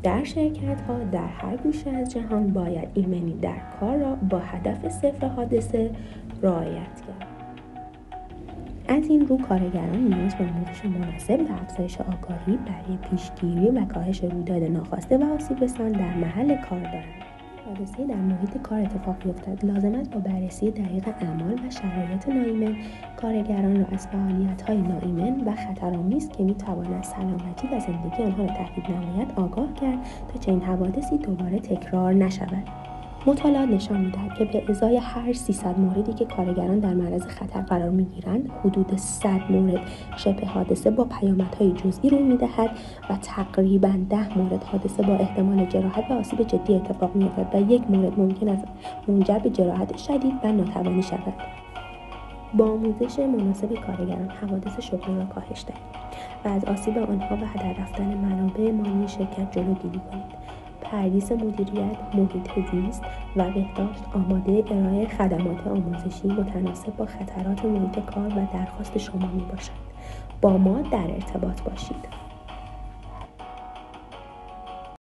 در شرکت‌ها در هر گوشه از جهان باید ایمنی در کار را با هدف صفر حادثه رعایت کرد. از این رو کارگران نیاز به آموزش مناسب و افزایش آگاهی برای پیشگیری و کاهش رویداد ناخواسته و آسیب‌رسان در محل کار دارند. حادثه در محیط کار اتفاق بیفتد لازم است با بررسی دقیق اعمال و شرایط ناایمن کارگران را از فعالیت‌های ناایمن و خطرآمیز که می‌تواند سلامتی و زندگی آنها را تهدید نماید آگاه کرد تا چنین حوادثی دوباره تکرار نشود. مطالعات نشان می‌دهد که به ازای هر 300 موردی که کارگران در معرض خطر قرار می‌گیرند، حدود 100 مورد شبه حادثه با پیامدهای جزئی روی می‌دهد و تقریباً 10 مورد حادثه با احتمال جراحت و آسیب جدی اتفاق می‌افتد و 1 مورد ممکن است منجر به جراحت شدید و ناتوانی شود. با آموزش مناسب کارگران حوادث شغلی را کاهش دهید و از آسیب آنها و هدر رفتن منابع مالی شرکت جلوگیری کنید. پردیس مدیریت، محیط زیست و بهداشت آماده ارائه خدمات آموزشی متناسب با خطرات محیط کار و درخواست شما میباشد. با ما در ارتباط باشید.